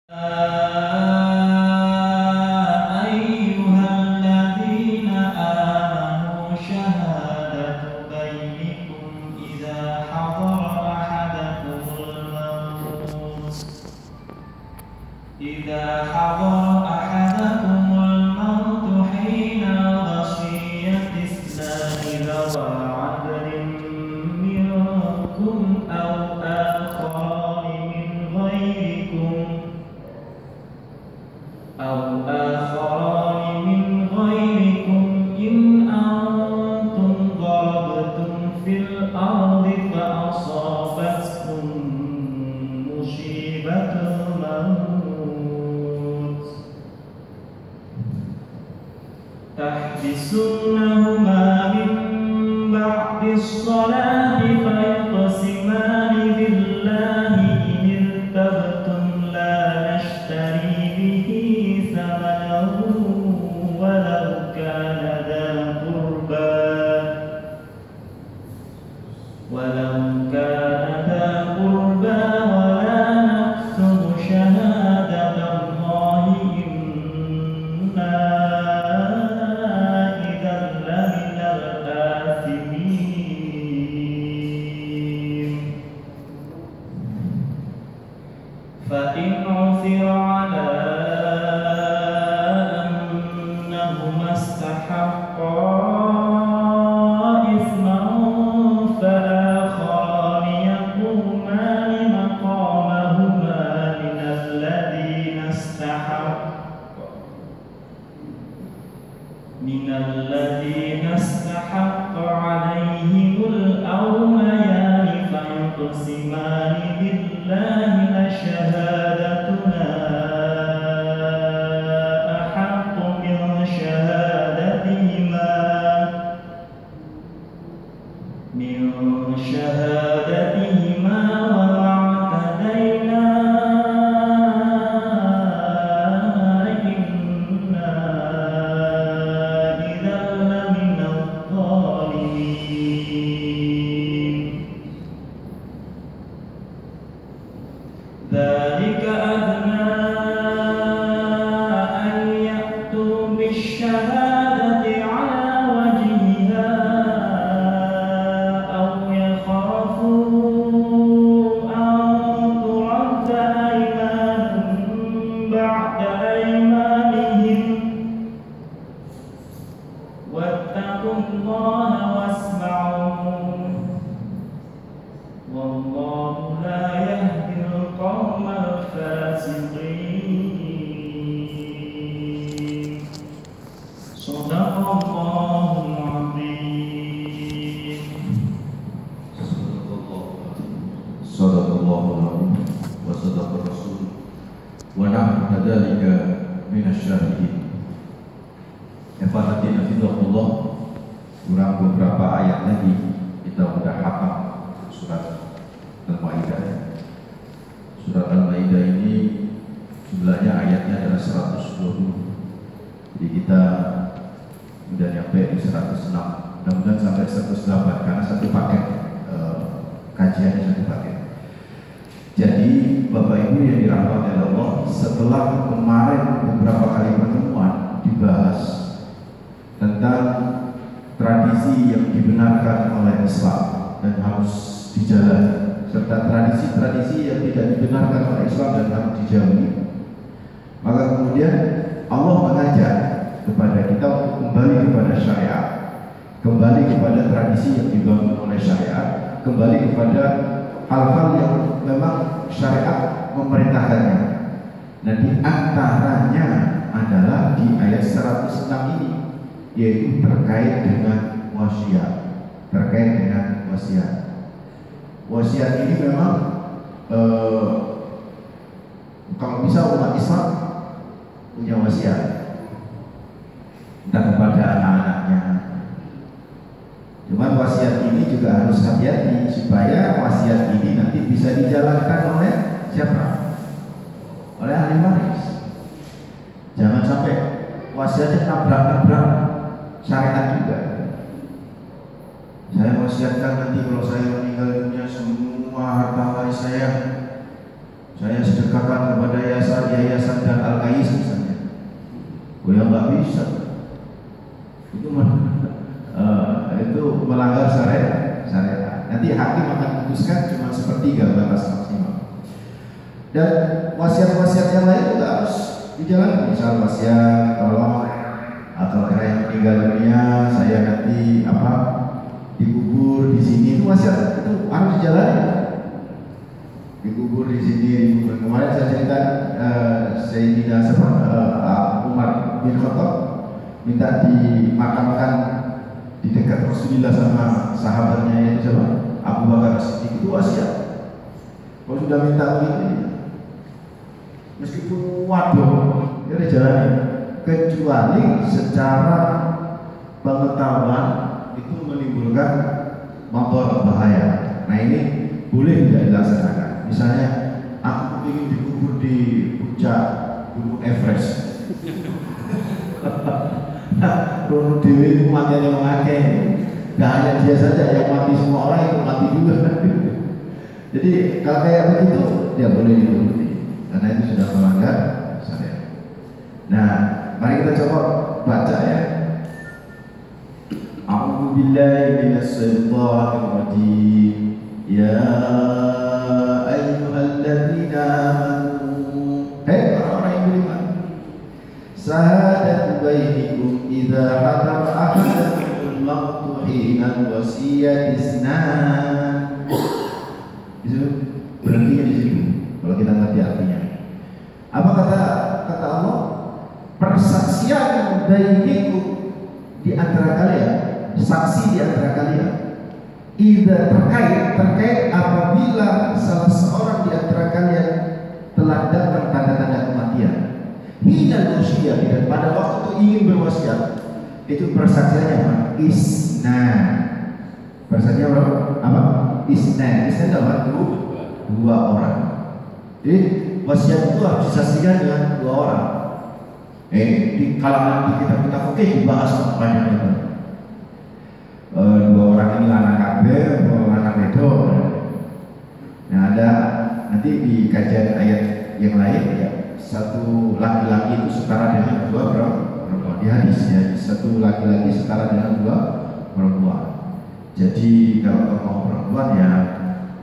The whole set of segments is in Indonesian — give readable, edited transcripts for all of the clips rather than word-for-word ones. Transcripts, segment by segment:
أيها الذين آمنوا شهادة بينكم إذا حضر أحدكم الموت حين الوصية اثنان ذوى عدل منكم أو آخران من غيركم إن أنتم ضربتم في الأرض فأصابتكم مصيبة الموت تحبسونهما من بعد الصلاة فيقسمان بالله إن ارتبتم لا نشتري به ثمنا ولو كان ذا قربى ولا نكتم شهادة الله إنا إذا لمن الآثمين فإن عثر على أنهما استحقا إثما فآخران يقومان مقامهما من الذين استحق عليهم الأوليان فيقسمان بالله لشهادتنا أحق من شهادتهما وما اعتدينا إنا إذا لمن الظالمين ذلك أدنى أن يأتوا بالشهادة على وجهها أو يخافوا أن ترد أيمان بعد أيمانهم واتقوا الله واسمعوا والله لا يهدي القوم الفاسقين صدق الله العظيم Sadaqallahu alazim wa sadaqa rasul wa nahnu kadzalika minasyahidin. Ikhwanatina fillah, kurang beberapa ayat lagi kita sudah hafal surat Al-Maidah. Surat Al-Maidah ini jumlahnya ayatnya adalah 120. Jadi kita sudah nyampe di 106. Mudah-mudahan sampai 108 karena satu paket kajiannya satu paket. Jadi Bapak Ibu yang dirahmati Allah, setelah kemarin beberapa kali pertemuan dibahas tentang tradisi yang dibenarkan oleh Islam dan harus dijalani, serta tradisi-tradisi yang tidak dibenarkan oleh Islam dan harus dijauhi, maka kemudian Allah mengajak kepada kita untuk kembali kepada syariat, kembali kepada tradisi yang dibangun oleh syariat, kembali kepada hal-hal yang memang syariat memerintahkannya. Nah, di antaranya adalah di ayat 106 ini, yaitu terkait dengan wasiat. Wasiat ini memang kalau bisa umat Islam punya wasiat, entah kepada anak-anaknya. Cuman wasiat ini juga harus hati-hati supaya wasiat ini nanti bisa dijalankan oleh siapa? Oleh ahli waris. Jangan sampai wasiatnya nabrak-nabrak syariat juga. Saya wasiatkan nanti kalau saya meninggal dunia semua harta waris saya sedekahkan kepada yayasan ya nggak bisa. Itu melanggar syariat. Nanti hakim akan memutuskan cuma sepertiga batas maksimal. Dan wasiat-wasiat yang lain juga harus dijalankan. Misal wasiat tolong atau yang meninggal dunia saya nanti dikubur di sini, itu wasiat itu harus dijalani. Dikubur di sini. Kemarin saya cerita Sayyidina Umar bin Khattab minta dimakamkan di dekat Rasulullah sama sahabatnya itu siapa? Abu Bakar Siddiq. Itu wasiat. Kalau sudah minta begitu, meskipun waduh, dia dijalani. Kecuali secara pengetahuan itu menimbulkan motor bahaya. Nah ini boleh tidak dilaksanakan. Misalnya aku ingin dikubur di puncak Gunung Everest. Rono dewi mati yang mengakai. Gak hanya dia saja yang mati, semua orang itu mati juga. Jadi kalau kayak begitu dia boleh dituruti karena itu sudah melanggar syariat. Nah, mari kita coba baca ya. A'udzu billahi minasyaitonir rajim. Ya ayyuhalladzina amanu. Hei orang-orang yang beriman. Sahadatu bainikum idza hadara ahadakumul mautu hina wasiyati isnan. Itu berhentinya di situ. Kalau kita ngerti artinya. Apa kata Allah? Persaksian bainikum di antara kalian, saksi di antara kalian. Idza terkait apabila salah seorang di antara kalian telah datang tanda-tanda kematian. Hina wasiyah, dan pada waktu itu ingin berwasiat. Itu persaksiannya apa? Isnan. Persaksiannya apa? Isnan. Isnan apa? Dua orang. Jadi wasiat itu harus disaksikan dengan dua orang. Di kalangan kita fikih dibahas banyak itu. Dua orang ini anak kabeh, dua orang anak itu. Nah ada nanti di kajian ayat yang lain ya, satu laki-laki itu setara dengan dua perempuan. Di hadis ya, satu laki-laki setara dengan dua perempuan. Jadi kalau mau perempuan ya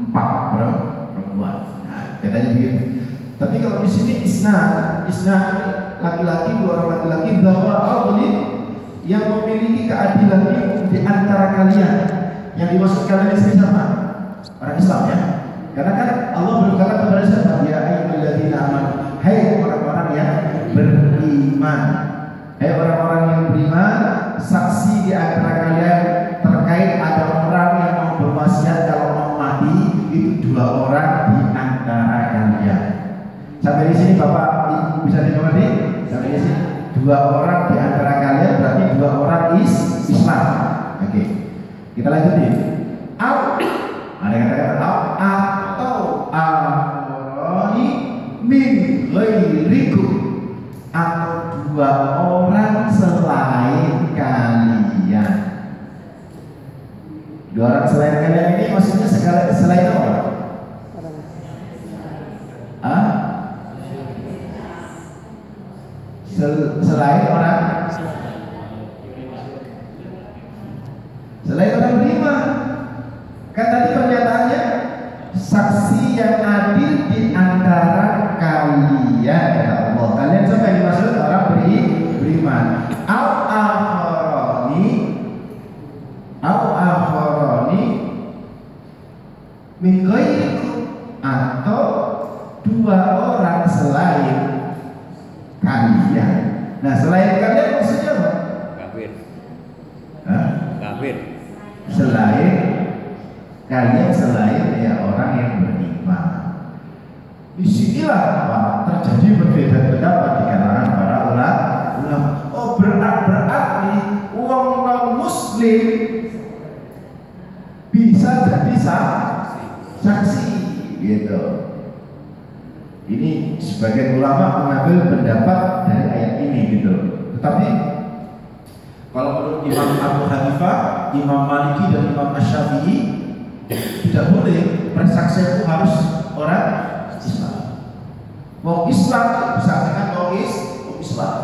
4 perempuan. Nah, katanya begitu. Tapi kalau di sini isna laki-laki, dua orang laki-laki bahwa Allah yang memiliki keadilan di antara kalian. Yang dimaksud kalian di sini siapa? Orang Islam ya. Karena kan Allah berkata kepada siapa? Ya ayyuhalladzina amanu. Hai orang-orang yang beriman. Hai orang-orang yang beriman, saksi di antara kalian terkait ada orang yang mau berwasiat kalau mau mati, itu 2 orang di antara kalian. Sampai di sini Bapak Ibu bisa dimengerti? Sampai di sini 2 orang di antara kalian berarti 2 orang Islam. Oke. Kita lanjutin. Ada kata-kata atau amroni min ghairikum, atau 2 orang selain kalian. 2 orang selain kalian ini maksudnya selain apa? Selain orang beriman. Kan tadi pernyataannya saksi yang adil di antara kalian, kata Allah. Kalian siapa yang dimaksud? Orang beriman. Au akharani min ghairikum, atau 2 orang selain kalian. Nah, selain kalian maksudnya apa? Kafir. Hah? Kafir. Selain kalian, selain ya orang yang beriman. Disinilah terjadi berbeda pendapat di kalangan para ulama. Oh, berarti uang non muslim bisa jadi saksi, gitu. Ini sebagian ulama mengambil pendapat dari ayat ini, gitu. Tetapi kalau menurut Imam Abu Hanifah, Imam Maliki dan Imam Asy-Syafi'i, tidak boleh persaksi itu harus orang Islam. Mau Islam bisa dengan mau Islam.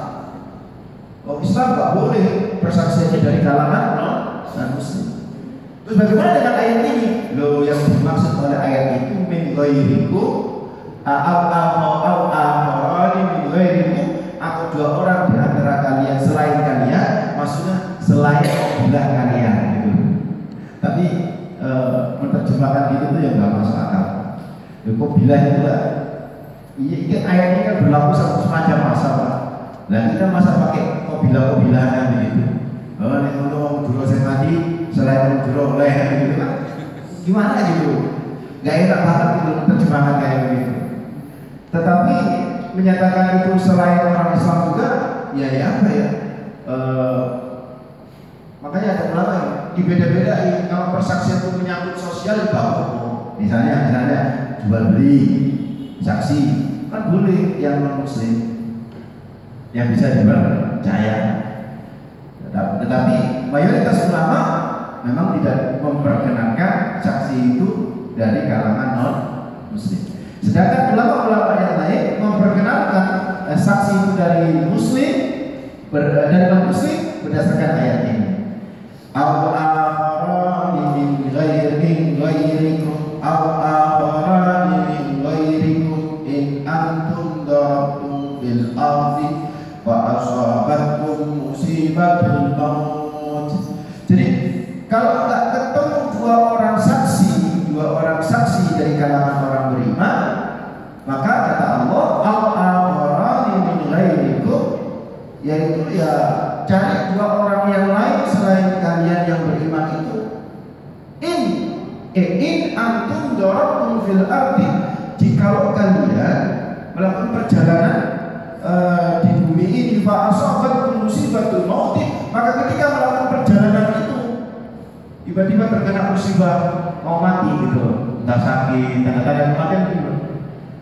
Oh, Islam nggak boleh persaksiannya dari kalangan non-muslim. Terus bagaimana dengan ayat ini? Loh, yang dimaksud oleh ayat itu min ghairikum min ghairikum, atau dua orang di antara kalian selain kalian, maksudnya selain kabilah kalian gitu. Tapi menerjemahkan gitu tuh yang nggak masuk akal. Kabilah itu lah. Iya, kan ayat ini kan berlaku semacam masa Pak. Nah kita masa pakai kabilah-kabilahan begitu. Oh, ini untuk juro saya mati, selain juro oleh gitu kan? Gimana gitu? Gak enak banget itu terjemahan kayak begitu. Tetapi menyatakan itu selain orang Islam juga, ya apa ya? Makanya ada ulama yang dibeda-bedain. Kalau persaksian itu menyangkut sosial, bahwa misalnya jual beli, saksi kan boleh yang non muslim yang bisa dipercaya. Tetapi mayoritas ulama memang tidak memperkenankan saksi itu dari kalangan non muslim. Sedangkan ulama-ulama yang lain memperkenankan saksi itu dari muslim, dari non muslim berdasarkan ayat ini. Al-akharani min ghairikum al-akharani min ghairikum in antum darabtum bil ardi wa asabatkum musibatul maut. Jadi kalau tak ketemu dua orang saksi dari kalangan orang beriman, maka kata Allah al-akharani min ghairikum, yaitu ya cari dua orang yang lain selain kalian yang beriman itu. In antum darabtum fil ardi, jikalau kalian melakukan perjalanan di bumi ini, fa asabatkum musibatul maut, maka ketika melakukan perjalanan itu tiba-tiba terkena musibah mau mati gitu, entah sakit, tanda-tanda kematian gitu,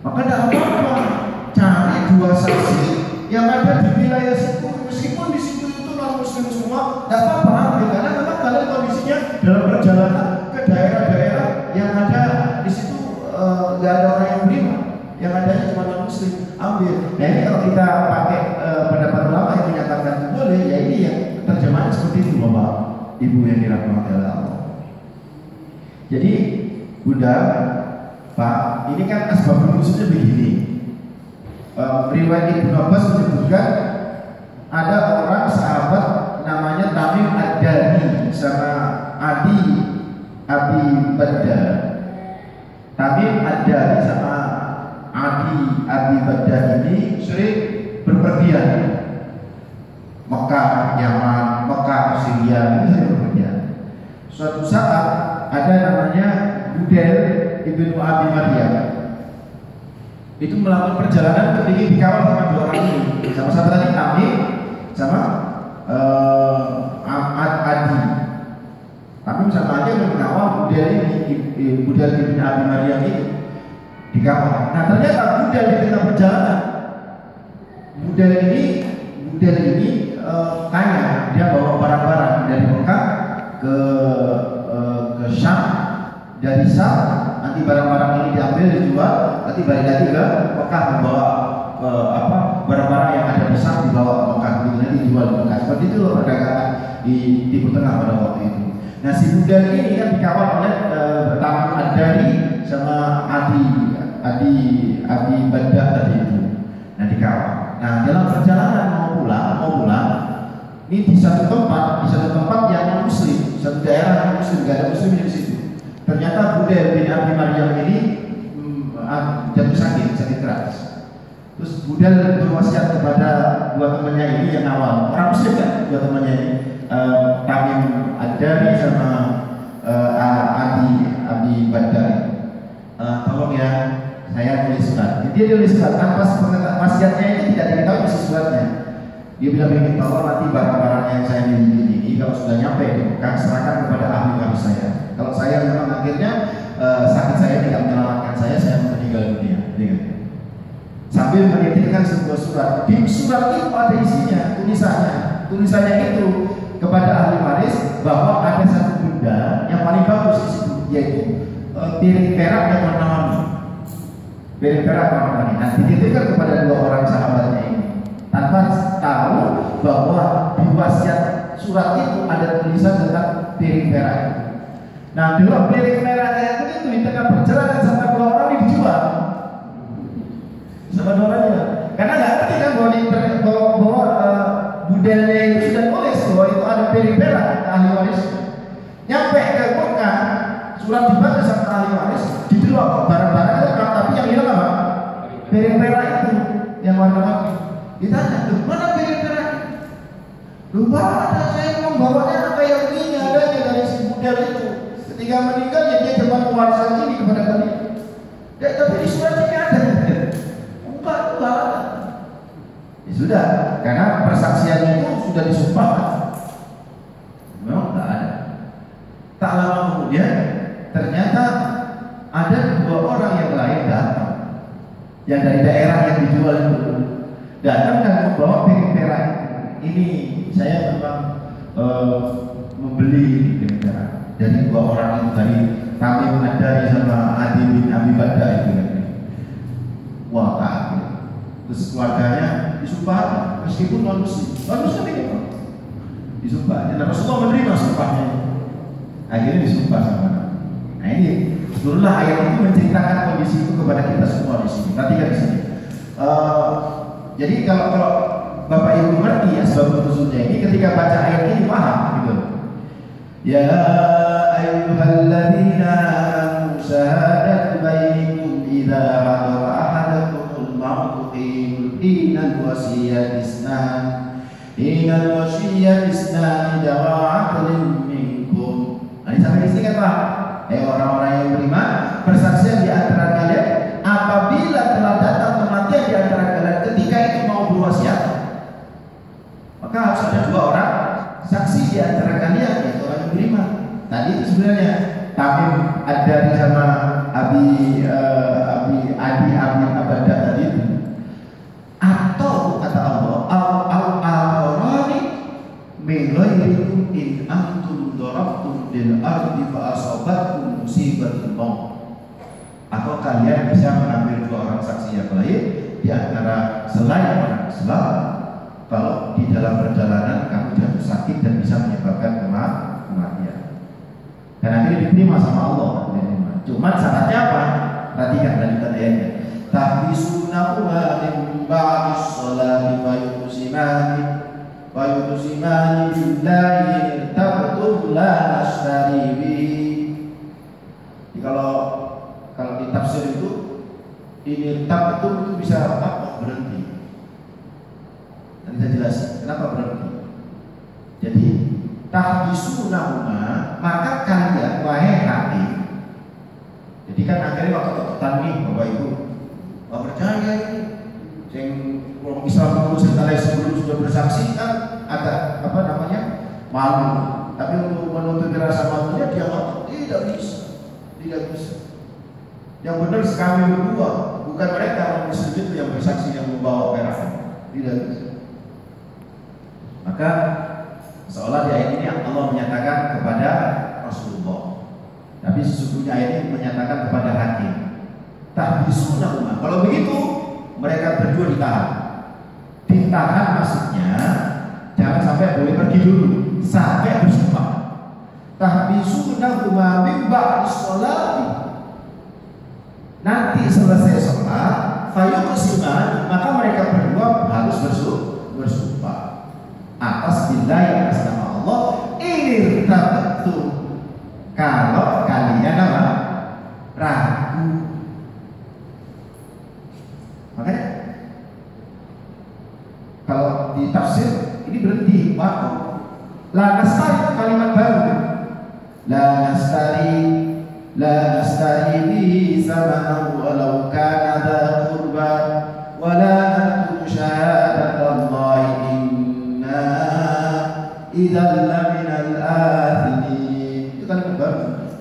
maka tidak apa-apa cari dua saksi yang ada di wilayah situ, meskipun di situ itu non muslim semua, tidak apa-apa, karena memang kalian kondisinya dalam perjalanan ke daerah-daerah yang ada di situ nggak ada orang yang beriman, yang adanya cuma non muslim, ambil. Nah ini kalau kita pakai pendapat ulama yang menyatakan boleh, ya ini yang terjemahan seperti itu Bapak Ibu yang dirahmati oleh Allah. Jadi Bunda, Pak, ini kan asbabun nuzulnya begini. Riwayat Ibnu Abbas menyebutkan ada orang sahabat namanya Tamim Ad-Dari sama Abi Badda. Tamim Ad-Dari sama Abi Badda ini sering berpergian Mekah, Yaman, Mekah, Syria, ini sering berpergian. Suatu saat ada namanya Budel Ibnu Abi Maryam, itu melakukan perjalanan ketika dikawal sama dua orang ini, sama-sama tadi Tamim sama Adi. Tamim sama Adi mengawal Budel ini, Budel Ibnu Abi Maryam ini dikawal. Nah ternyata Budel di tengah perjalanan, Budel ini kaya, dia bawa barang-barang dari Mekah ke Syam, dari Syam nanti barang-barang ini diambil, dijual, nanti balik lagi ke Mekah membawa barang-barang yang ada di Syam dibawa ke Mekah, nanti dijual di Mekah. Seperti itu perdagangan di Timur Tengah pada waktu itu. Nah si Budel ini kan dikawal oleh Tamim Ad-Dari sama Abi Badda tadi itu. Nah dikawal. Nah dalam perjalanan mau pulang, ini di satu tempat yang non muslim, satu daerah non muslim, gak ada muslim di situ. Ternyata Budel bin Abi Maryam ini jatuh sakit keras. Terus Budel berwasiat kepada dua temannya ini yang awal orang muslim kan, dua temannya ini Tamim Ad-Dari sama Abi Badda. Tolong ya, saya tulis surat. Dia tulis surat tanpa wasiatnya ini tidak diketahui isi suratnya. Dia bilang begini, tolong nanti barang-barang yang saya miliki ini kalau sudah nyampe di Mekah serahkan kepada ahli waris saya. Kalau saya memang akhirnya sakit saya tidak menyelamatkan saya meninggal dunia. Sambil menitipkan sebuah surat. Di surat itu ada isinya, tulisannya itu kepada ahli waris bahwa ada satu benda yang paling bagus di situ, yaitu piring perak dan warna-warni. Piring perak warna-warni. Nah, dititipkan kepada dua orang sahabatnya ini tanpa tahu bahwa di wasiat surat itu ada tulisan tentang piring merah. Nah, dua piring merahnya itu di tengah perjalanan sama dua orang ini dijual. Sama dua orangnya. Karena nggak ngerti kan bahwa budaya itu sudah tulis bahwa itu ada piring merah ahli waris. Nyampe ke Mekah, surat dibaca sama ahli waris, dijual barang-barang itu, tapi yang hilang apa? Piring merah itu yang warna-warni. Ditanya, tuh mana piring merah? Lupa ada, saya membawanya apa yang ini adanya dari si budal itu. Ketika meninggal ya dia dapat warisan ini kepada kalian. Ya, tapi di surat ini ada. Enggak ada. Ya sudah, karena persaksiannya itu sudah disumpahkan. Memang enggak ada. Tak lama kemudian ternyata ada dua orang yang lain datang, yang dari daerah yang dijual itu datang dan membawa piring merah. Ini saya memang membeli piring merah dari dua orang itu, dari Tamim Ad-Dari sama Adi bin Abi Badda itu kan. Wah kaget. Terus keluarganya disumpah meskipun non muslim ini Pak disumpah. Dan Rasulullah menerima sumpahnya. Akhirnya disumpah sama. Nah ini turunlah ayat itu menceritakan kondisi itu kepada kita semua di sini. Perhatikan di sini. Jadi kalau Bapak Ibu ngerti ya sebab nuzulnya ini, ketika baca ayat ini paham gitu. Ya ayyuhalladzina amanu syahadatu bainakum idza hadara ahadakumul mautu hinal wasiyati isnan dawa aqlin minkum. Nah, ini sampai di sini kan Pak. Orang-orang yang beriman, persaksian di antara kalian apabila telah datang kematian di antara kalian ketika itu mau berwasiat, maka harus ada dua orang saksi di antara kalian, yaitu orang yang beriman. Tadi itu sebenarnya Tamim Ad-Dari sama Abi Abada tadi itu. Atau kata Allah, al-arani min ghairikum in antum darabtum lil ardi fa asabatkum musibatul maut. Atau kalian bisa mengambil dua orang saksi yang lain di antara selain orang Islam kalau di dalam perjalanan kamu jatuh sakit dan bisa menyebabkan kematian. Dan akhirnya diterima sama Allah. Cuma syaratnya apa? Perhatikan dari ayatnya. Tahbisunahu min ba'dis sholati wa yuqsimani billahi tabtum la nashtari bi. Kalau di tafsir itu ini tabtum itu bisa apa? Berhenti. Nanti saya jelasin kenapa berhenti. Jadi tahbisunahuma, maka kalian wahai hakim. Jadi kan akhirnya waktu ketutan nih Bapak Ibu, Bapak percaya ini yang orang Islam dulu setelah sebelum sudah bersaksi kan ada apa namanya malu, tapi untuk menuntut rasa malunya dia ngomong tidak bisa. Yang benar kami berdua, bukan mereka orang Muslim itu yang bersaksi yang membawa merah, tidak bisa. Maka seolah di ayat ini Allah menyatakan kepada Rasulullah, tapi sesungguhnya ayat ini menyatakan kepada hakim. Tahbisunahuma. Kalau begitu mereka berdua ditahan. Ditahan maksudnya jangan sampai boleh pergi dulu sampai bersumpah. Tahbisunahuma min ba'dis sholati. Nanti selesai sholat, fayuqsimani, maka mereka berdua harus bersumpah atas billahi, atas nama Allah, ini tertentu kalau kalian apa? Ragu. Makanya kalau di tafsir ini berhenti waktu. La nastari kalimat baru. La nastari bi samahu walau kana dha qurba wa la naktumu syahadatallahi idzal laminal athimin. Itu kalimat baru.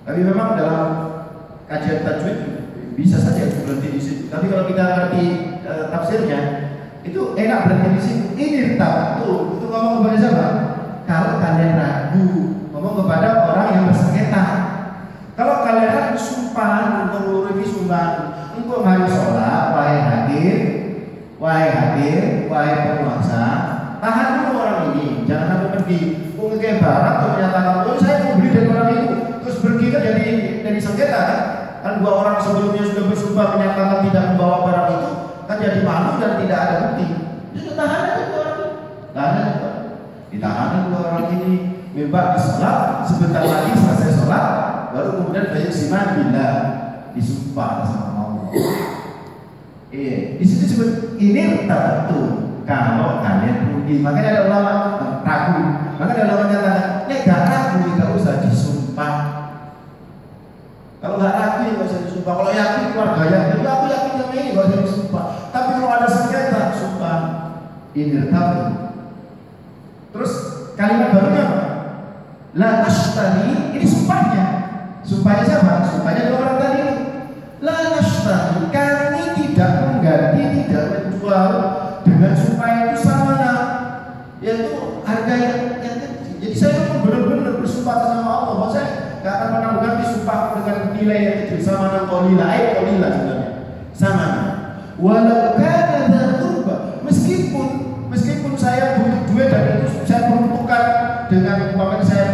Tapi memang dalam kajian tajwid bisa saja berhenti di situ. Tapi kalau kita ngerti tafsirnya, itu enak berhenti di situ. Ini itu ngomong kepada siapa? Kalau kalian ragu, ngomong kepada orang yang bersengketa. Kalau kalian ragu, sumpah, mengurusi sumpah, engkau hari sholat, wahai hakim, wahai penguasa, tahan dulu orang ini, jangan sampai pergi. Mungkin barang atau menyatakan, oh saya mau beli dari orang itu, terus pergi kan jadi sengketa kan? Kan dua orang sebelumnya sudah bersumpah menyatakan tidak membawa barang itu, kan jadi malu dan tidak ada bukti. Jadi tahan aja dua orang itu, tahan aja. Ditahan dua orang ini, membak di sholat, sebentar lagi selesai sholat, baru kemudian banyak siman bila disumpah sama Allah. Di situ disebut ini betul. Kalau kalian rugi, makanya ada ulama ragu, makanya ada ulama nyatakan, ya gak ragu, gak usah disumpah. Kalau gak ragu, ya gak usah disumpah. Kalau yakin keluarga yakin, aku yakin sama ini, gak usah disumpah. Tapi kalau ada sengketa, sumpah. Ini tapi. Terus kalimat barunya apa? La nashtari, ini sumpahnya. Sumpahnya siapa? Sumpahnya dua orang tadi. La nashtari, kami tidak mengganti, tidak menjual dengan sumpah itu sama, yaitu harga yang kecil. Jadi saya benar-benar bersumpah sama Allah bahwa saya tidak akan pernah mengganti sumpah dengan nilai yang kecil sama qalilah, qalilah sebenarnya sama. Walau kana dzurba, meskipun saya butuh duit dan itu saya peruntukkan dengan umpamanya saya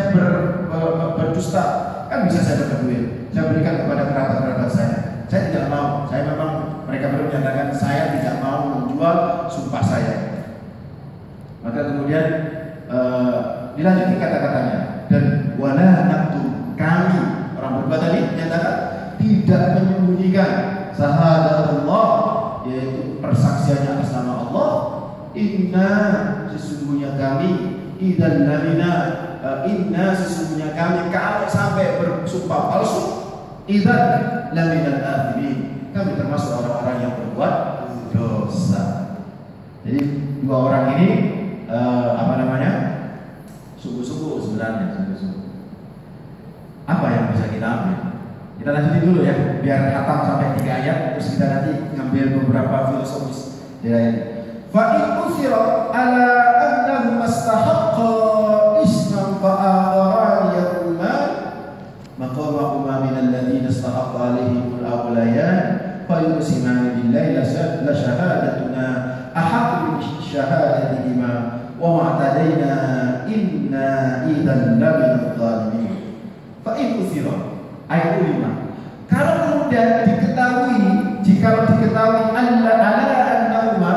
berdusta, kan bisa saya dapat duit, saya berikan kepada kerabat-kerabat saya. Saya tidak mau, saya memang mereka baru menyatakan saya tidak mau menjual sumpah saya. Maka kemudian dilanjuti kata-katanya dan wala naktu, kami orang berdua tadi menyatakan tidak menyembunyikan syahadatullah, yaitu persaksiannya atas nama Allah. Inna, sesungguhnya kami, idzal lamina, inna, sesungguhnya kami kalau sampai bersumpah palsu, idzal laminal athimin, kami termasuk orang-orang yang berbuat dosa. Jadi dua orang ini sungguh-sungguh sebenarnya sungguh-sungguh. Apa yang bisa kita ambil? Kita lanjutin dulu ya, biar khatam sampai 3 ayat, terus kita nanti ngambil beberapa filosofis di ayat ini. Fa in uthira ala annahu mastahaqqa isman fa akharan yaquman maqamahuma min alladhina istahaqqa alaihim al-awliyan fa yuqsimani billahi la shahadatuna ahaqqu bi shahadatihima wa ma'tadayna inna idzan lamin adh-dhalimin. Fa in uthira ayat 5. Kalau kemudian diketahui, jika diketahui ala annahuma,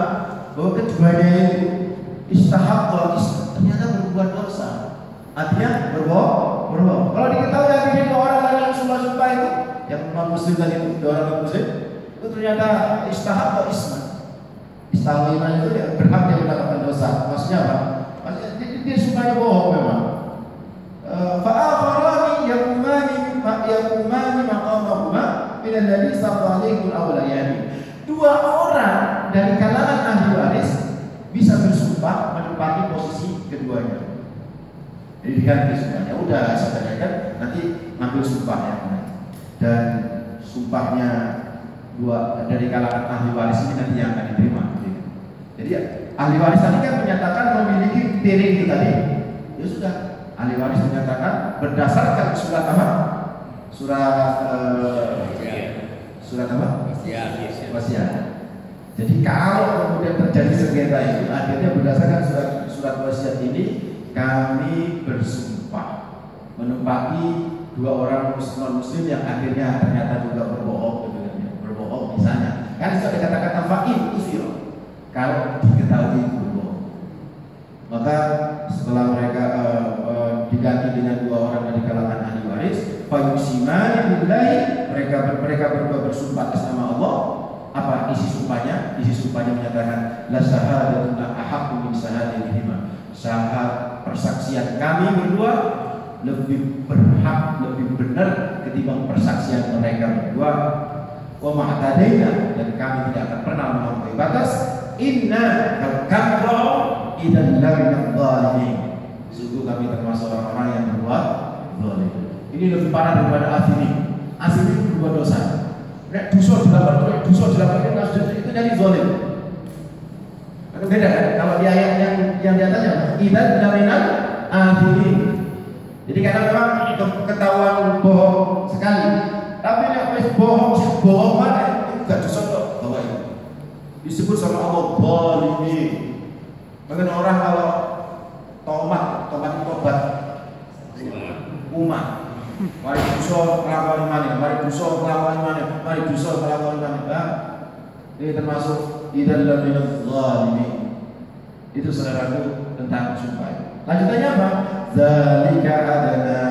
bahwa keduanya itu istahaqqa, ternyata berbuat dosa, artinya berbohong. Kalau diketahui akhirnya dua orang lain yang sumpah itu, yang non muslim tadi itu, dua orang non muslim itu ternyata istahaqqa isman. Istahaqqa iman itu dia berhak dia mendapatkan dosa. Maksudnya apa? Maksudnya dia sumpahnya bohong memang. Fa'akharani yakumani maqamahuma min alladhi istahaqqa alaihim al-awliyani. Dua orang dari kalangan ahli waris bisa bersumpah menempati posisi keduanya. Jadi diganti sumpahnya. Udah saya kan nanti ngambil sumpahnya. Dan sumpahnya dua dari kalangan ahli waris ini nanti yang akan diterima. Jadi ahli waris tadi kan menyatakan memiliki kriteria itu tadi. Ya sudah, ahli waris menyatakan berdasarkan surat apa? Surat apa? Wasiat. Jadi kalau kemudian terjadi sengketa itu, akhirnya berdasarkan surat wasiat ini kami bersumpah menempati dua orang muslim yang akhirnya ternyata juga berbohong, misalnya. Kan itu ada kata-kata fa'in usir. Kalau diketahui berbohong, maka setelah mereka diganti dengan dua orang dari kalangan ahli waris, fayusimani billahi, mereka berdua bersumpah atas nama Allah. Apa isi sumpahnya? Isi sumpahnya menyatakan la syahadatuna ahaqqu min syahadatihima. Syahadat persaksian kami berdua lebih berhak, lebih benar ketimbang persaksian mereka berdua. Wa ma'tadaina, dan kami tidak akan pernah melampaui batas. Inna al-kafra idzal laminadh dhalimin. Sungguh kami termasuk orang-orang yang berbuat zalim. Ini lebih parah daripada asini. Asini berbuat dosa. Nek dosa dilakukan itu jadi zalim. Itu beda kan? Kalau di ayat yang di atasnya idzal laminadh dhalimin. Jadi karena memang ketahuan bohong sekali. Tapi nek wis bohong mana itu enggak dosa kok bahwa itu. Disebut sama Allah zalimin. Bagaimana orang kalau tobat umat, mari dosa melakukan mana, mari dosa melakukan mana, mari dosa melakukan mana. Ini termasuk idallal minadh zalimin. Itu saudaraku tentang sumpah. Lanjutannya apa? Zalika adana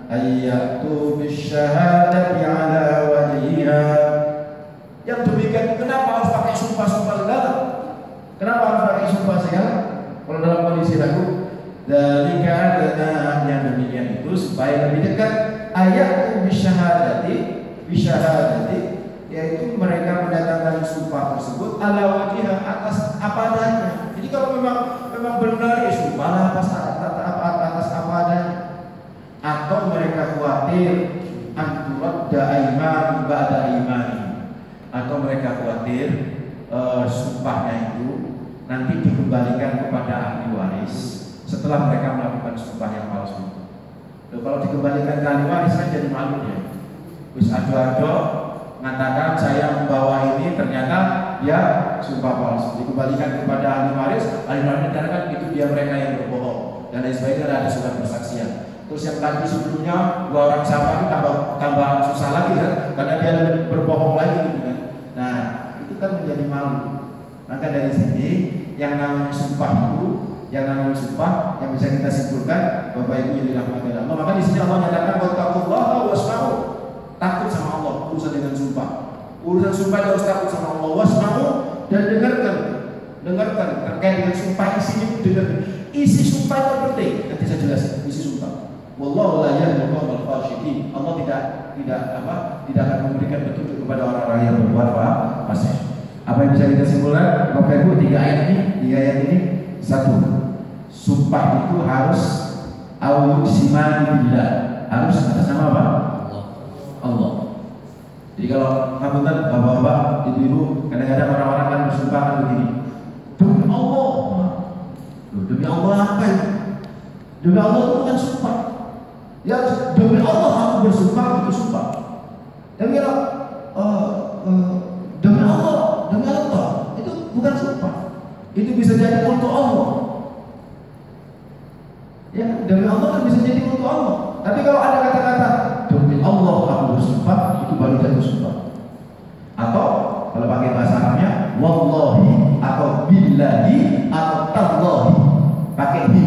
ayyatu bisyahadati ala wajhiha. Yang demikian, kenapa harus pakai sumpah-sumpah segala? Kenapa harus pakai sumpah segala? Kalau dalam kondisi ragu, zalika adana, yang demikian itu supaya lebih dekat. Ayyatu bisyahadati, yaitu mereka mendatangkan sumpah tersebut ala wajhiha, atas apa adanya. Jadi kalau memang benar ya sumpahlah atas apa adanya. Atau mereka khawatir anturadda aiman ba'da imani, atau mereka khawatir sumpahnya itu nanti dikembalikan kepada ahli waris setelah mereka melakukan sumpah yang palsu. Kalau dikembalikan ke ahli waris kan jadi malu ya. Wis ado-ado mengatakan saya membawa ini, ternyata dia sumpah palsu, dikembalikan kepada ahli waris dikatakan itu dia mereka yang berbohong dan lain sebagainya, ada surat persaksian. Terus yang tadi sebelumnya 2 orang sahabat itu tambah susah lagi kan, karena dia berbohong lagi gitu kan. Nah itu kan menjadi malu. Maka dari sini yang namanya sumpah itu, yang bisa kita simpulkan Bapak Ibu yang dirahmati Allah. Maka di sini Allah nyatakan wattaqullaha wasma'u, takut sama Allah urusan dengan sumpah. Urusan sumpah harus takut sama Allah, wasma'u, dan dengarkan terkait dengan sumpah, isinya dengarkan. Isi sumpah itu penting. Nanti saya jelasin isi sumpah. Wallahu la yahdil qaumal fasiqin. Allah tidak akan memberikan petunjuk kepada orang-orang yang berbuat fasik. Apa yang bisa kita simpulkan? Bapak Ibu, 3 ayat ini. 1. Sumpah itu harus ausimani billah. Harus atas nama apa? Allah. Jadi kalau ngapunten bapak-bapak, ibu-ibu, kadang-kadang orang-orang kan bersumpah kan begini. Demi Allah. Demi Allah apa itu? Demi Allah itu bukan sumpah. Ya demi Allah aku bersumpah, itu sumpah. Tapi kalau demi Allah itu bukan sumpah. Itu bisa jadi untuk Allah. Ya, demi Allah kan bisa jadi untuk Allah. Tapi kalau ada kata-kata demi Allah aku bersumpah, itu baru jadi sumpah. Atau kalau pakai bahasa Arabnya wallahi atau billahi atau tallahi, pakai hi.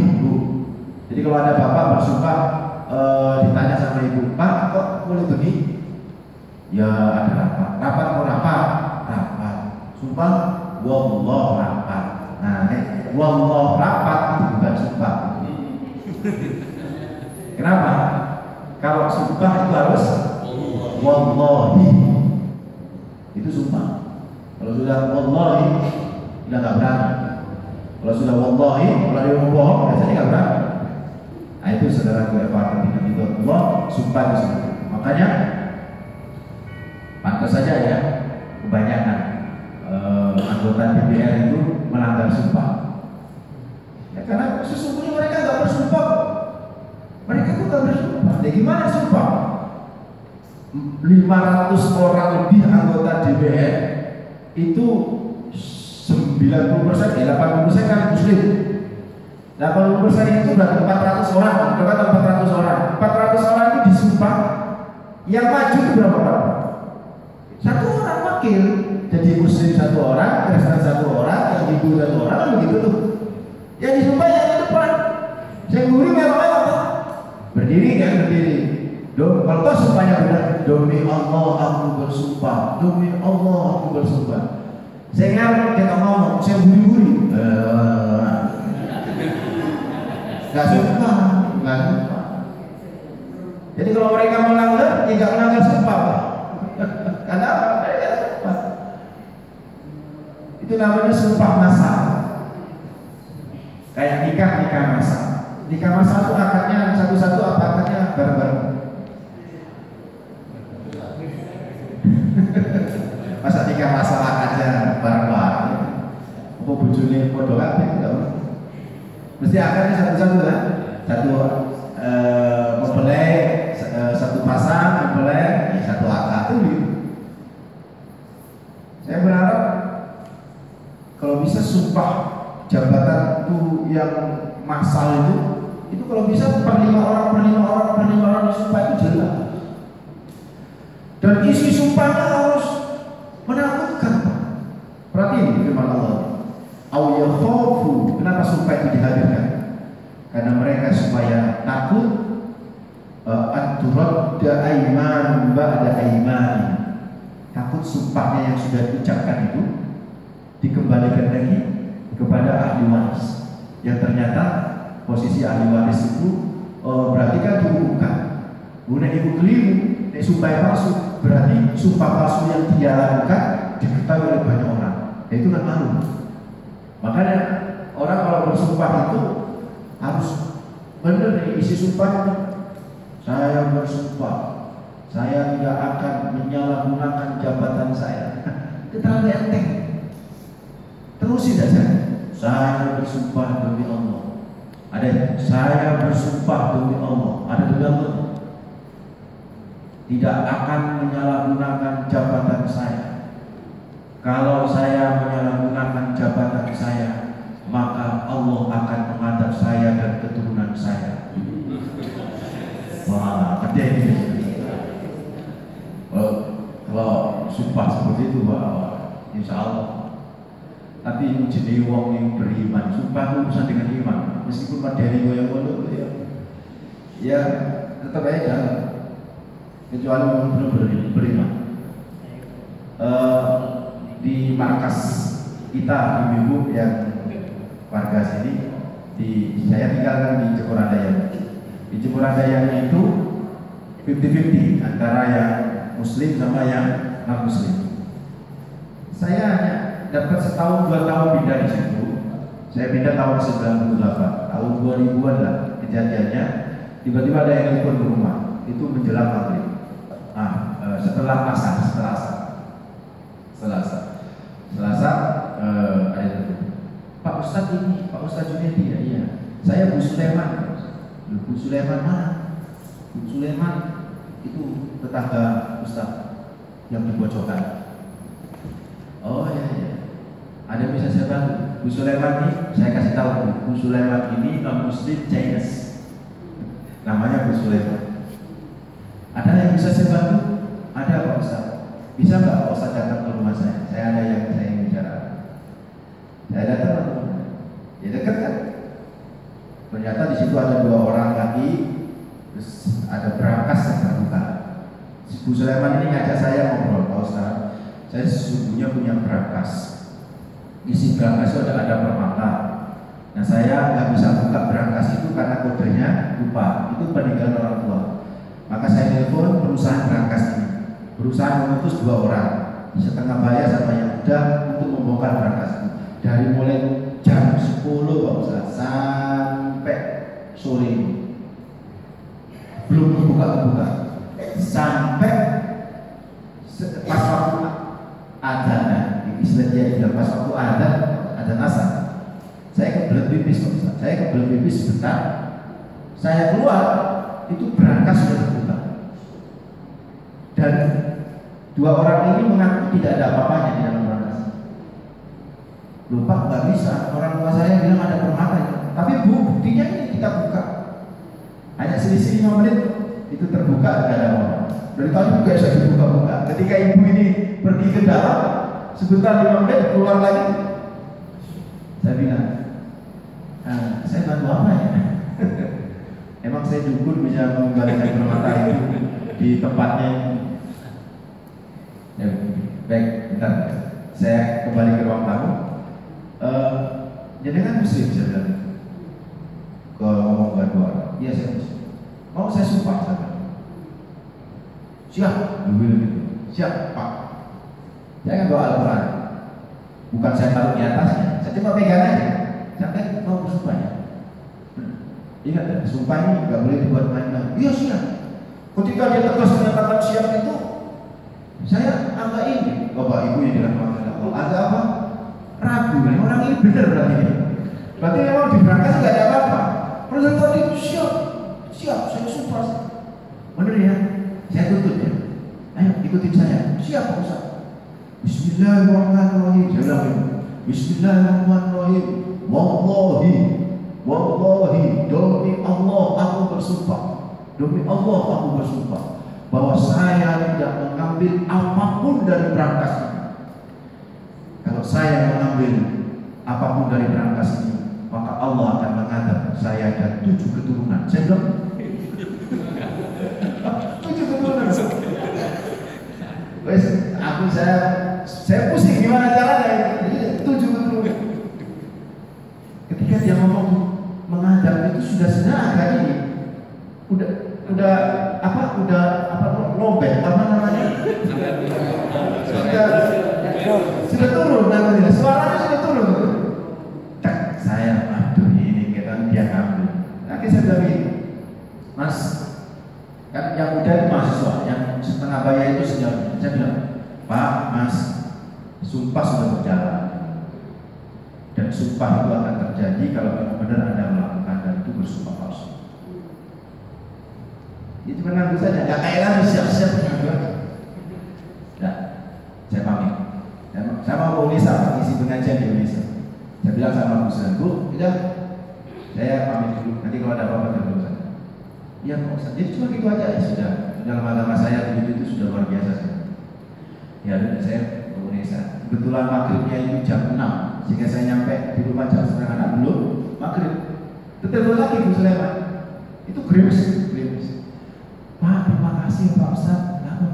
Jadi kalau ada bapak bersumpah, ditanya sama ibu, Pak kok boleh begini? Ya ada rapat. Sumpah wallah rapat. Nah, wallah rapat itu bukan sumpah. Kenapa? Kalau sumpah itu harus wallahi, itu sumpah. Kalau sudah wallahi, sudah nggak berani. Kalau sudah wallahi, kalau dia mau bohong, biasanya nggak berani. Nah itu saudara gue dengan itu Allah sumpah itu seperti itu. Makanya pantas saja ya kebanyakan anggota DPR itu melanggar sumpah. Ya karena sesungguhnya mereka nggak bersumpah. Mereka tuh nggak bersumpah. Jadi gimana sumpah? 500 orang lebih anggota DPR itu 90%, 80% kan muslim. 80% itu berarti 400 orang, dekat 400 orang. 400 orang itu disumpah. Yang maju itu berapa orang? 1 orang wakil. Jadi muslim 1 orang, Kristen 1 orang, yang Hindu 1 orang, kan begitu tuh. Yang disumpah yang di depan. Yang gurih melok-melok. Berdiri kan, berdiri. Kalau toh sumpahnya benar, demi Allah aku bersumpah, demi Allah aku bersumpah. Sehingga kita ngomong, saya gurih-gurih. Gak sumpah. Jadi kalau mereka melanggar, tidak melanggar sumpah. Karena apa? Mereka sumpah. Itu namanya sumpah massal. Kayak nikah massal. Nikah massal itu akadnya satu-satu, apa akadnya bareng-bareng. Masa nikah massal akadnya bareng-bareng. Apa bujune podo kabeh enggak? Mesti akadnya satu-satu kan? Satu mempelai, satu pasang mempelai, satu akad itu gitu. Saya berharap kalau bisa sumpah jabatan itu yang massal itu kalau bisa per 5 orang disumpah itu jelas. Dan isi sumpahnya harus menakutkan. Perhatiin firman Allah. Au yakhafu. Kenapa sumpah itu dihadirkan? Karena mereka supaya takut anturadda aiman ba'da aiman. Takut sumpahnya yang sudah diucapkan itu dikembalikan lagi kepada ahli waris. Yang ternyata posisi ahli waris itu berarti kan dihukumkan. Guna ibu keliru, sumpah palsu, berarti sumpah palsu yang dia lakukan diketahui oleh banyak orang. Itu kan malu. Makanya orang kalau bersumpah itu harus benar nih isi sumpahnya. Saya bersumpah, saya tidak akan menyalahgunakan jabatan saya. Itu terlalu enteng. Terusin saja. Saya bersumpah demi Allah. Ada saya bersumpah demi Allah. Ada demi Allah. Tidak akan menyalahgunakan jabatan saya. Kalau saya menyalahgunakan jabatan saya, maka Allah akan mengadab saya dan keturunan saya. Wah, gede ini. Kalau sumpah seperti itu, insya Allah. Tapi ini jadi wong yang beriman. Sumpah itu urusan dengan iman. Meskipun materi yang bodoh, ya tetap aja jalan. Kecuali benar-benar beriman. Di markas kita di Minggu yang warga sini, saya tinggalkan di Cekuradayan. Di Cekuradayan itu 50-50 antara yang Muslim sama yang non Muslim. Saya hanya dapat setahun 2 tahun pindah di situ. Saya pindah tahun 98, tahun 2000-an lah kejadiannya. Tiba-tiba ada yang telepon ke rumah. Itu menjelang maghrib. Setelah asar, ada Pak Ustadz ini, Pak Ustadz Junaidi ya, iya. Saya Bu Sulaiman. Bu Sulaiman mana? Bu Sulaiman itu tetangga Ustadz yang dibocorkan. Oh iya. Ada bisa saya bantu? Bu Sulaiman ini, saya kasih tahu Bu Sulaiman ini non Muslim Chinese. Namanya Bu Sulaiman. Ada yang bisa saya bantu? Ada Pak Ustadz. Bisa nggak Pak Ustadz datang ke rumah saya? Saya ada yang saya ingin bicara. Saya datang, ya dekat kan? Ternyata di situ ada 2 orang lagi, terus ada berangkas yang terbuka. Bu Sulaiman ini ngajak saya ngobrol, Pak Ustadz. Saya sesungguhnya punya berangkas. Isi berangkas itu ada permata. Nah saya nggak bisa buka berangkas itu karena kodenya lupa. Itu peninggalan orang tua. Maka saya telepon perusahaan berangkas ini. Berusaha mengutus 2 orang, setengah bayar sama yang muda untuk membongkar berangkas itu. Dari mulai jam 10 Pak Ustadz sampai sore ini belum terbuka sampai pas waktu adzan, istilahnya pas waktu adzan asar. Saya kebelet pipis Pak Ustadz, saya kebelet pipis sebentar, saya keluar itu berangkas sudah terbuka. Dan 2 orang ini mengaku tidak ada apa-apanya di dalam berangkas. Lupa nggak bisa, orang tua saya bilang ada permata itu. Tapi buktinya ini kita buka. Hanya selisih 5 menit itu terbuka, tidak ada orang. Dari tadi juga saya dibuka-buka. Ketika ibu ini pergi ke dalam, sebentar 5 menit keluar lagi. Saya bilang, saya bantu apa ya? Emang saya dukun bisa mengembalikan permata itu di tempatnya. Ya, baik, bentar. Saya kembali ke ruang tamu. Jadi kan Muslim saya bilang. Kalau ngomong berdua, iya saya Muslim. Mau saya sumpah sama. Siap, gitu. Siap, Pak. Saya kan bawa Al-Quran. Bukan saya taruh di atasnya. Saya cuma pegang aja. Sampai mau bersumpah ya. Ingat ya, sumpah ini nggak boleh dibuat main-main. Iya siap. Ketika dia tegas menyatakan siap itu, saya agak ini, Bapak Ibu yang dirahmati Allah, agak apa? Ragu. Orang ini benar berarti ini. Berarti memang di berangkas nggak ada apa-apa. Kalau tadi siap, saya sumpah. Benar ya? Saya tuntut ya. Ayo ikutin saya. Siap Pak Ustaz. Bismillahirrahmanirrahim. Saya bilang Bismillahirrahmanirrahim. Wallahi, demi Allah aku bersumpah. Demi Allah aku bersumpah bahwa saya tidak mengambil apapun dari berangkas ini. Kalau saya mengambil apapun dari berangkas ini, maka Allah akan mengadab saya dan 7 keturunan. Saya bilang 7 keturunan. Wes, saya pusing gimana caranya. Jadi 7 keturunan. Ketika dia ngomong mengadab itu sudah sebenarnya ini udah lobek apa namanya? Sudah turun namanya, suaranya sudah turun. Saya aduh ini kita dia ngambil. Nanti saya bilang ini, Mas, kan yang muda itu mahasiswa, yang setengah bayar itu senior. Saya bilang, Pak, Mas, sumpah sudah berjalan dan sumpah itu akan terjadi kalau benar-benar Anda melakukan dan itu bersumpah palsu. Itu menanggung saja, nggak kayak lagi siap-siap menanggung. Nah, saya pamit. Saya mau Unesa, isi pengajian di Unesa. Saya bilang sama Bu Ustaz, Bu, tidak, saya pamit dulu. Nanti kalau ada apa-apa terus saya. Iya Pak Ustaz, jadi cuma gitu aja ya sudah. Dalam agama saya begitu itu sudah luar biasa. Ya, saya ke Unesa. Kebetulan maghribnya itu jam 6, sehingga saya nyampe di rumah jam 5:30 belum maghrib. Telepon lagi Bu Sulaiman. Itu grimis. Pak, terima kasih Pak Ustaz. Kenapa?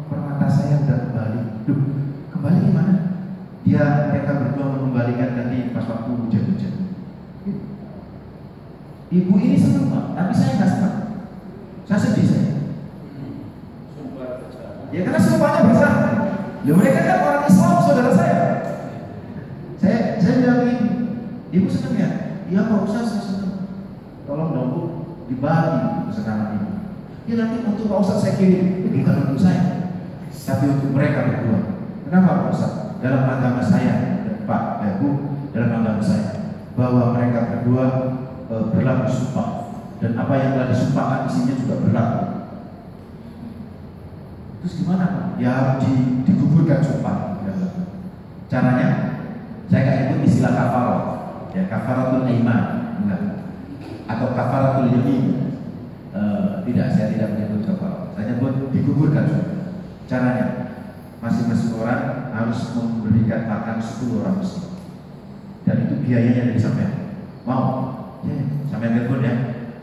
Permata saya udah kembali. Duh, kembali gimana? Mereka berdua mengembalikan tadi pas waktu hujan-hujan. Ibu ini senang Pak, tapi saya nggak senang. Saya sedih saya. Ya karena sumpahnya besar. Ya mereka kan orang Islam, saudara saya. Saya bilang begini, Ibu senang ya? Iya Pak Ustaz, saya senang. Tolong dong Bu, dibagi kesenangan ini. Ya nanti untuk Pak Ustaz saya kirim, bukan untuk saya, tapi untuk mereka berdua. Kenapa Pak Ustaz? Dalam agama saya, Pak, Bu, dalam agama saya, bahwa mereka berdua berlaku sumpah dan apa yang telah disumpahkan isinya juga berlaku. Terus gimana Pak? Ya digugurkan sumpah. Caranya, saya nggak ikut istilah kafarah, ya kafaratul aiman, enggak, atau kafaratul yamin. Tidak, saya tidak menyebut kafarah. Saya nyebut digugurkan sumpah. Caranya, masing-masing orang harus memberikan makan 10 orang muslim. Dan itu biayanya dari sampean. Mau? Ya, sampean telepon ya.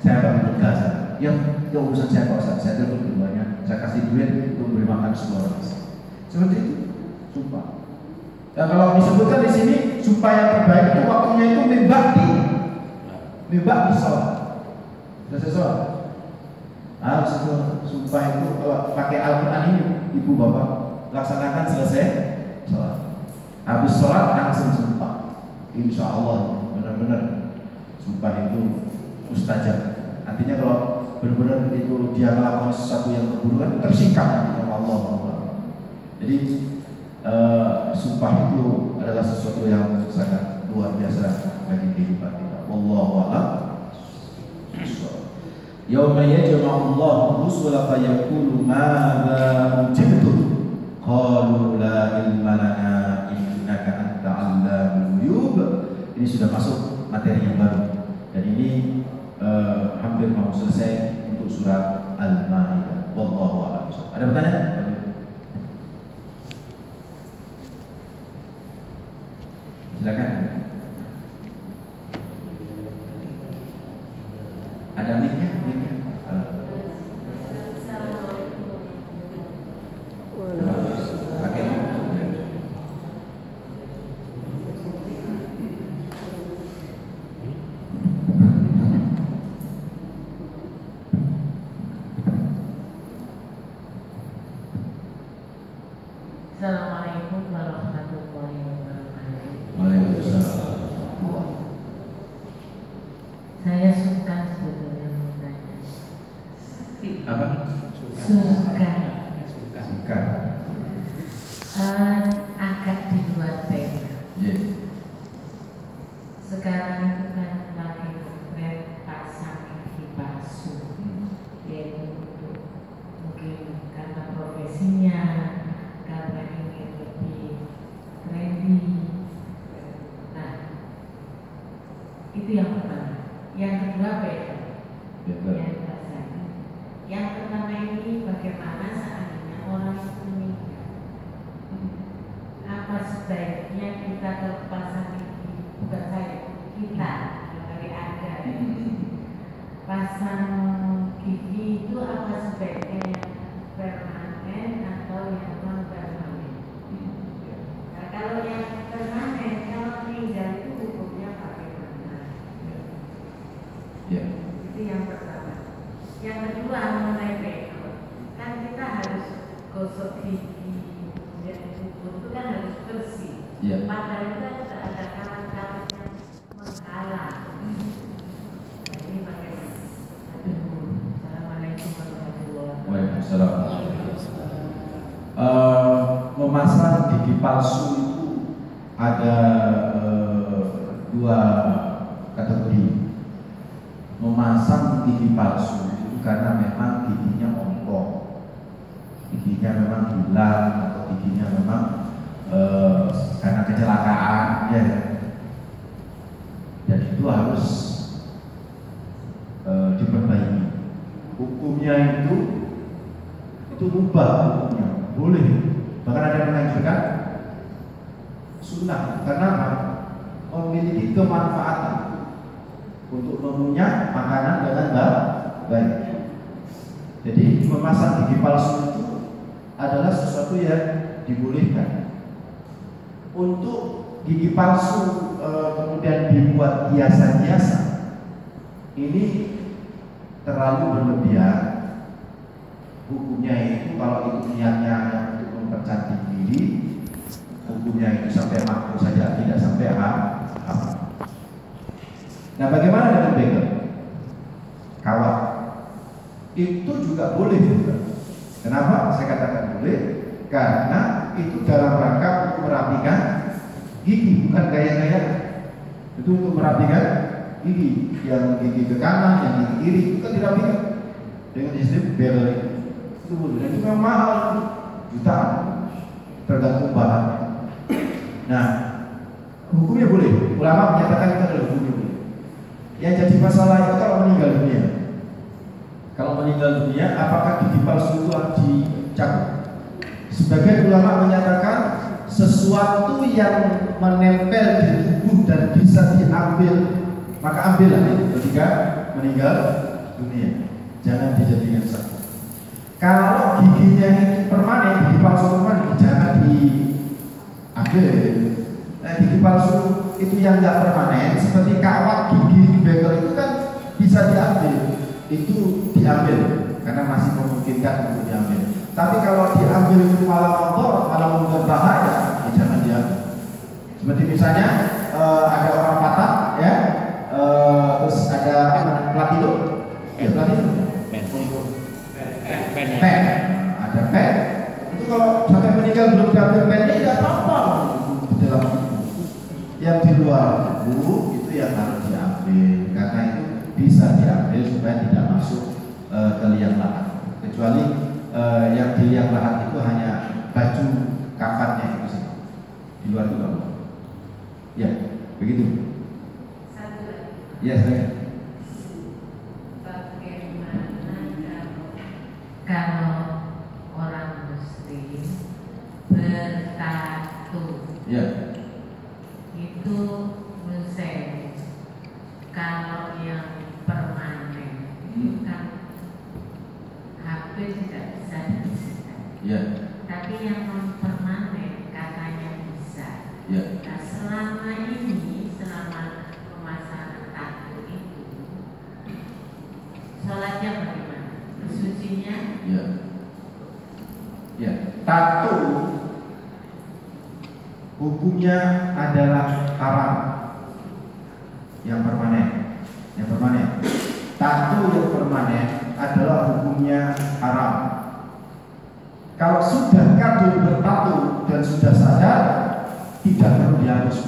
Saya akan bergas. Ya, itu urusan saya Pak Ustaz. Saya telepon keduanya. Saya kasih duit untuk beri makan 10 orang muslim. Seperti itu, sumpah. Dan kalau disebutkan di sini, sumpah yang terbaik itu waktunya itu mibak di sholat. Selesai sholat. Harus itu sumpah itu kalau pakai Al-Quran ini, ibu bapak laksanakan selesai sholat. Habis sholat langsung sumpah. Insya Allah benar-benar sumpah itu mustajab. Artinya kalau benar-benar itu dia melakukan sesuatu yang keburukan tersingkap oleh Allah. Jadi sumpah itu adalah sesuatu yang sangat luar biasa bagi kehidupan kita. Wallahu a'lam. Yauma yajma'u Allahu rusula fa yaqulu madza ujibtum qalu la ilma lana innaka anta 'allamul ghuyub. Ini sudah masuk materi yang baru dan ini hampir mau selesai untuk surat Al-Maidah. Wallahu a'lam. Ada pertanyaan? Silakan. Ada mic-nya? Pakai mic. Assalamualaikum warahmatullahi wabarakatuh. Waalaikumsalam. Saya suka sebetulnya bertanya. Apa? Suka. Agak di luar tema. Yeah. Sekarang itu kan lagi tren pasang gigi palsu, yaitu untuk mungkin karena profesinya, karena ingin lebih trendy, Itu yang pertama. Yang kedua beda. Beda. Yang pertama ini bagaimana seandainya orang itu meninggal. Apa sebaiknya kita pasang gigi, bukan saya, kita dari Anda pasang gigi itu apa sebaiknya yang permanen atau yang non permanen? Nah, kalau yang permanen, kalau meninggal itu hukumnya bagaimana? Itu yang pertama. Yang kedua mengenai berikut, kan kita harus gosok gigi dan kuku itu kan harus bersih. Padahal itu sudah ada kawan-kawan yang menghalang. Ini bagaimana? Assalamualaikum warahmatullahi wabarakatuh. Memasang gigi palsu itu ada dua kategori. Memasang gigi palsu itu karena memang giginya ompong, giginya memang hilang atau giginya memang karena kecelakaan, ya. Dan itu harus diperbaiki. Hukumnya itu rubah hukumnya, boleh. Bahkan ada yang menganjurkan sunnah karena memiliki kemanfaatan untuk mengunyah makanan dengan baik. Jadi memasang gigi palsu itu adalah sesuatu yang dibolehkan. Untuk gigi palsu kemudian dibuat hiasan-hiasan, ini terlalu berlebihan. Hukumnya itu kalau itu niatnya untuk mempercantik diri, hukumnya itu sampai makruh saja, tidak sampai haram. Nah, bagaimana dengan bekel? Kawat itu juga boleh juga. Kenapa saya katakan boleh? Karena itu dalam rangka untuk merapikan gigi, bukan gaya-gaya. Itu untuk merapikan gigi, yang gigi ke kanan, yang gigi kiri itu kan dirapikan dengan sistem bekel itu boleh. Dan itu memang mahal, jutaan, tergantung bahannya. Nah, hukumnya boleh. Ulama menyatakan itu adalah hukumnya boleh. Yang jadi masalah itu kalau meninggal dunia. Kalau meninggal dunia, apakah gigi palsu itu harus dicabut? Sebagian ulama menyatakan sesuatu yang menempel di tubuh dan bisa diambil, maka ambillah itu ketika meninggal dunia. Jangan dijadikan satu. Kalau giginya ini permanen, gigi palsu permanen, jangan diambil. Nah, gigi palsu itu yang tidak permanen, seperti kawat gigi bekel itu kan bisa diambil, itu diambil karena masih memungkinkan untuk diambil. Tapi kalau diambil itu malah membuat bahaya, ya jangan diambil. Seperti misalnya ada orang patah, ya, terus ada platino, pen, ada pen. Itu kalau sampai meninggal belum diambil pennya, tidak apa-apa di dalam yang di luar tubuh itu yang harus diambil, karena itu bisa diambil supaya tidak masuk ke liang lahat. Kecuali yang di liang lahat itu hanya baju kafannya itu saja, di luar itu apa? Ya, begitu. Satu lagi. Ya, saya. Bagaimana kalau orang muslim bertato? Ya. Itu menurut saya, kalau yang permanen kan hampir tidak bisa dibersihkan. Ya. Tapi yang non permanen katanya bisa. Ya. Nah, selama ini, selama pemasangan tato itu, sholatnya bagaimana? Bersucinya? Ya. Ya. Tato hukumnya adalah haram. Yang permanen. Tato yang permanen adalah hukumnya haram. Kalau sudah kadung bertato dan sudah sadar, tidak perlu dihapus.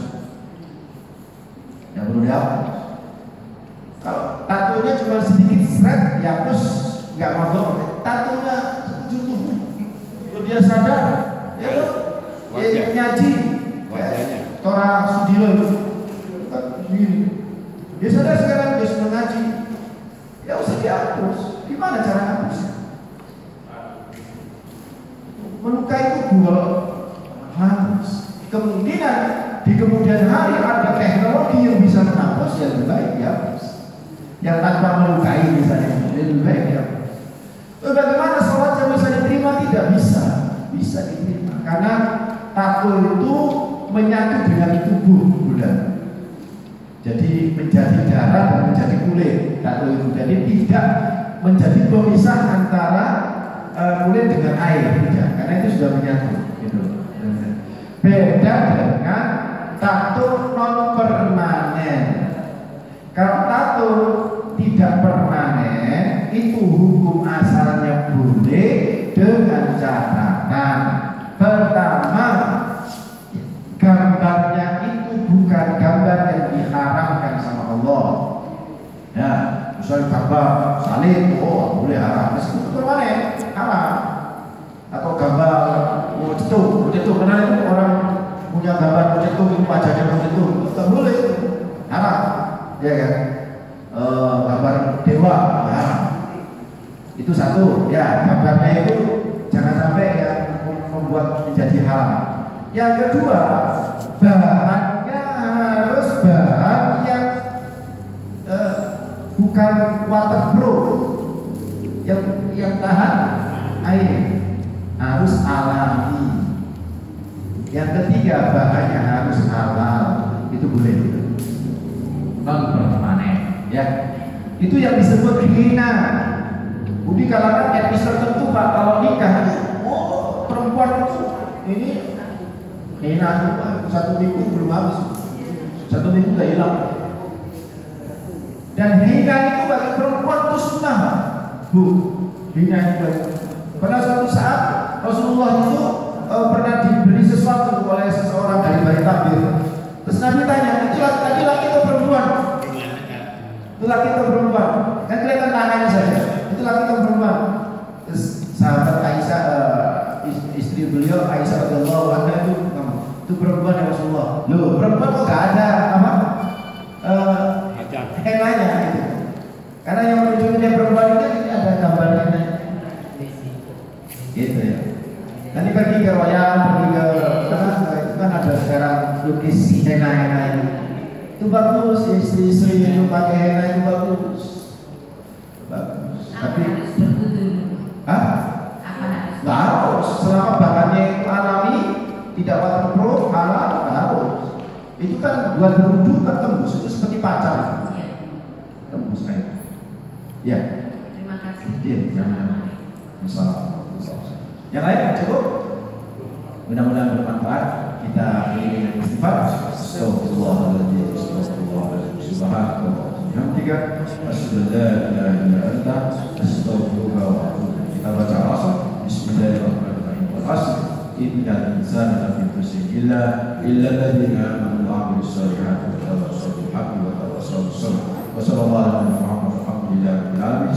Tidak perlu dihapus. Kalau tatonya cuma sedikit seret, dihapus, nggak mau. Tatonya cukup. Kalau dia sadar, ya nyaji. Wajahnya. Tora Sudilo itu begini. Ya saudara sekarang dia sudah ngaji, ya usah dihapus. Gimana cara hapusnya? Melukai itu dua harus. Kemungkinan di kemudian hari ada teknologi yang bisa menghapus, ya lebih baik dihapus. Yang tanpa melukai misalnya, lebih baik dihapus. Bagaimana sholat yang bisa diterima? Tidak bisa. Bisa diterima karena tato itu menyatu dengan tubuh bulan. Jadi menjadi darah dan menjadi kulit tato itu. Jadi tidak menjadi pemisah antara kulit dengan air, tidak, karena itu sudah menyatu. Gitu. Beda dengan tato non permanen. Kalau tato tidak permanen, itu hukum asalnya boleh dengan catatan. Pertama, gambarnya itu bukan gambar yang diharamkan sama Allah. Ya, misalnya gambar salib, oh boleh haram. Meskipun permanen, haram. Atau gambar mucetung, kenal itu orang punya gambar mucetung, itu wajahnya mucetung, itu boleh, haram. Ya kan? Gambar dewa, haram. Itu satu, ya gambarnya itu jangan sampai yang membuat menjadi haram. Yang kedua, bahannya harus bahan yang bukan waterproof, yang tahan air, harus alami. Yang ketiga, bahannya harus halal, itu boleh, non permanen, ya. Itu yang disebut hina. Di kalangan etnis tertentu Pak, kalau nikah, oh perempuan ini hina itu 1 minggu belum habis, 1 minggu udah hilang. Dan hina itu bagi perempuan itu sunnah, Bu. Hina itu. Pada suatu saat Rasulullah itu pernah diberi sesuatu oleh seseorang dari Bani Tabir. Terus Nabi tanya, itu laki-laki atau perempuan? Itu laki atau perempuan? Kan kelihatan tangannya saja. Itu laki atau perempuan? Terus sahabat Aisyah, istri beliau Aisyah radhiyallahu anha itu perempuan ya Rasulullah. Loh, perempuan kok gak ada apa? Henanya gitu. Karena yang menunjukkan dia perempuan ini ada gambarnya. Gitu ya. Nanti pergi ke wayang, pergi ke itu kan ada sekarang lukis henna ini. Itu bagus, istri-istri itu pakai henna itu bagus. Tapi harus selama bahannya itu alami, tidak waterproof, halal, harus. Itu kan buat berwudu kan tembus, itu seperti pacar. Tembus air. Ya. Terima kasih. Iya, jangan. Yang lain cukup. Mudah-mudahan bermanfaat. Kita ini istighfar. Astagfirullahaladzim. Astagfirullahaladzim. Subhanallah. Hamdika. Astagfirullahaladzim. Astagfirullahaladzim. Kita baca asal. Bismillahirrahmanirrahim. Asal. Innal insana lafi khusr illa alladziina aamanu wa 'amilus shalihati wa tawassaw bil haqqi wa tawassaw bis sabr. Wa sallallahu alaihi wa sallam. Alhamdulillahi rabbil alamin.